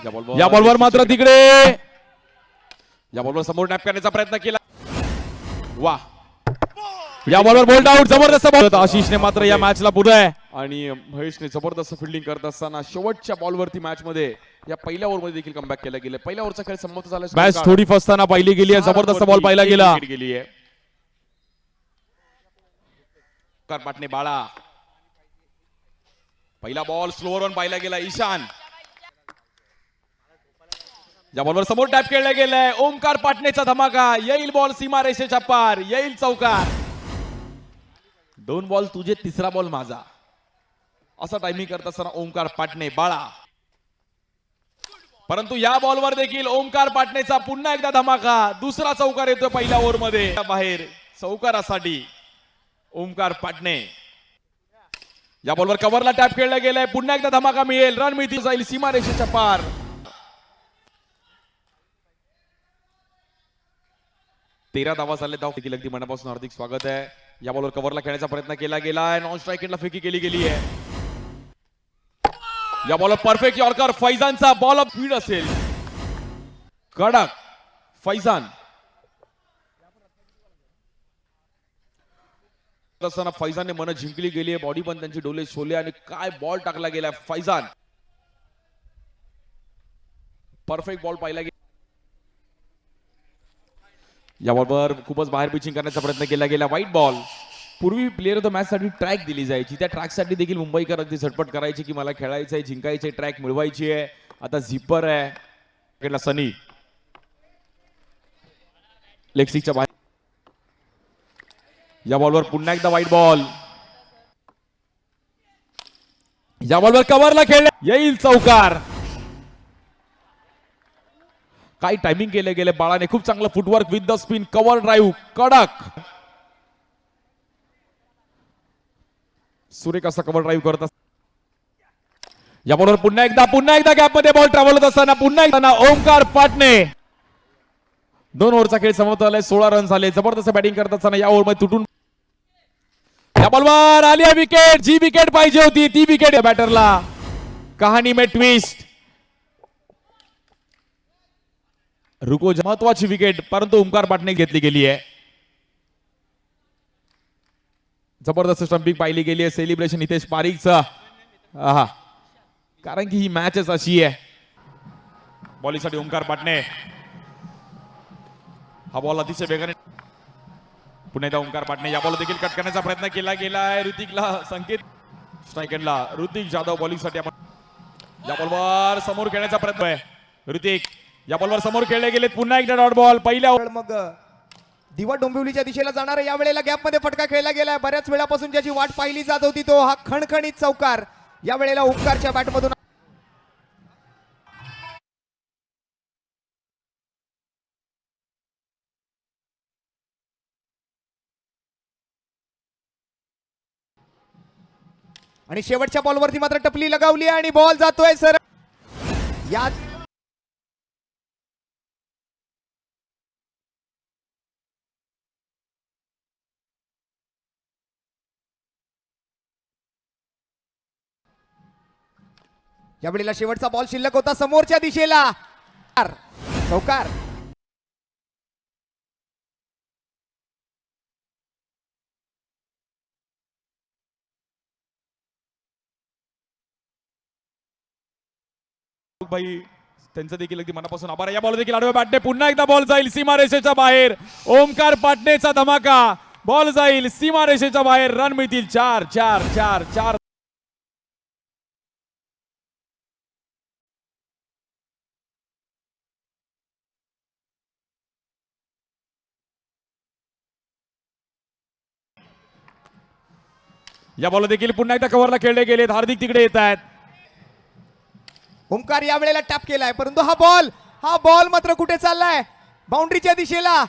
या बॉलवर मात्र तिकडे या बॉलवर समोर टॅप करण्याचा प्रयत्न केला. वा, या बॉलवर बोल्ड आउट. जबरदस्त बॉल. आशिषने मात्र या मॅचला पुढे आहे आणि महेशने जबरदस्त फिल्डिंग करत असताना शेवटच्या बॉलवरती मॅच मध्ये या पहिल्या ओव्हर मध्ये देखील कमबॅक केला गेला. पहिल्या ओव्हरचा खेळ समाप्त झाला. मॅच थोडी फसताना पाहिली गेली आहे. जबरदस्त बॉल पाहिला गेला. पाटणे बाळा, पहिला बॉल स्लोअर वन पाहिला गेला. ईशान, या बॉलवर समोर टॅप खेळला गेलाय. ओमकार पाटणेचा धमाका. येईल बॉल सीमा रेषेच्या पार, येईल चौकार. 2 बॉल तुझे, तिसरा बॉल माझा, असा टायमिंग करत असताना ओमकार पाटणे बाळा. परंतु या बॉलवर देखील ओमकार पाटणेचा पुन्हा एकदा धमाका. दुसरा चौकार येतो पहिल्या ओव्हर मध्ये. बाहेर चौकारासाठी ओमकार पाटणे. या बॉलवर कव्हरला टॅप खेळला गेलाय. पुन्हा एकदा धमाका मिळेल. रन मिळतील, जाईल सीमा रेषेच्या पार. 13 धावा झाले. धाव देखील अगदी मनापासून हार्दिक स्वागत आहे. या बॉलवर कव्हरला खेळण्याचा प्रयत्न केला गेलाय. नॉन स्ट्राइक एंडला फेकी केली गेली आहे. या बॉलवर परफेक्ट यॉर्कर. फैजानचा बॉल ऑफ स्पीड असेल. कडक फैजान. असताना फैजानने मन जिंकली गेली आहे. बॉडी पण त्यांची डोले शोले आणि काय बॉल टाकला गेलाय. फैजान, परफेक्ट बॉल पाहिला गेला. या बॉलवर खूपच बाहेर पिचिंग करण्याचा प्रयत्न केला गेला. वाईट बॉल. पूर्वी प्लेयर ऑफ द मॅच साठी ट्रॅक दिली जायची. त्या ट्रॅक साठी देखील मुंबईकर अगदी झटपट करायची की मला खेळायचंय, जिंकायचंय, ट्रॅक मिळवायची आहे. आता झिपर आहे. सनी लेग स्टिकच्या बाहेर. या बॉलवर पुन्हा एकदा वाईट बॉल. या बॉलवर कव्हरला खेळले, येईल चौकार. काही टायमिंग केले गेले बाळाने. खूप चांगलं footwork with the spin. Cover drive कडक. सुरेख असा कव्हर ड्राईव्ह करत असताना या बॉलवर पुन्हा एकदा गॅप मध्ये बॉल ट्रॅव्हल होत असताना पुन्हा एकदा ओमकार पाटणे. 2 ओव्हरचा खेळ समाप्त झालाय. 16 रन झाले. जबरदस्त बॅटिंग करत असताना या ओव्हर मध्ये तुटून या बॉलवर आली आहे विकेट. जी विकेट पाहिजे होती ती विकेट बॅटरला. कहाणी में ट्विस्ट. रुको, महत्वाची विकेट परंतु ओमकार पाटणे घेतली गेली आहे. जबरदस्त स्टंपिंग पाहिली गेली आहे. सेलिब्रेशन हितेश पारीखचा. कारण की ही मॅचच अशी आहे. बॉलिंगसाठी ओमकार पाटणे. हा बॉल अतिशय वेगाने. पुन्हा एकदा ओमकार पाटणे. या बॉल देखील कट करण्याचा प्रयत्न केला गेला आहे. ऋतिकला संकेत. स्ट्राइक एंडला ऋतिक जाधव बॉलिंगसाठी. आपण या बॉलवर समोर खेळण्याचा प्रयत्न आहे. ऋतिक, या बॉलवर समोर खेळले गेले. पुन्हा एकदा डॉट बॉल. पहिल्या मग दिवा डोंबिवलीच्या दिशेला जाणार आहे. या वेळेला गॅप मध्ये फटका खेळला गेलाय. बऱ्याच वेळापासून ज्याची वाट पाहिली जात होती तो हा खणखणीत चौकार. या वेळेला ओमकारच्या बॅट मधून. आणि शेवटच्या बॉलवरती मात्र टपली लगावली आणि बॉल जातोय सर. या या वेळेला शेवटचा बॉल शिल्लक होता समोरच्या दिशेला. चौकार. भाई त्यांचं देखील अगदी मनापासून आभार. या बॉल देखील आडव्या बॅटने. पुन्हा एकदा बॉल जाईल सीमा रेषेच्या बाहेर. ओमकार पाटणेचा धमाका. बॉल जाईल सीमा रेषेच्या बाहेर. रन मिळतील 4 4 4 4. या बॉल देखील पुन्हा एकदा कव्हरला खेळले गेलेत. हार्दिक तिकडे येत आहेत. ओमकार या वेळेला टॅप केलाय परंतु हा बॉल मात्र कुठे चाललाय. बाउंड्रीच्या दिशेला.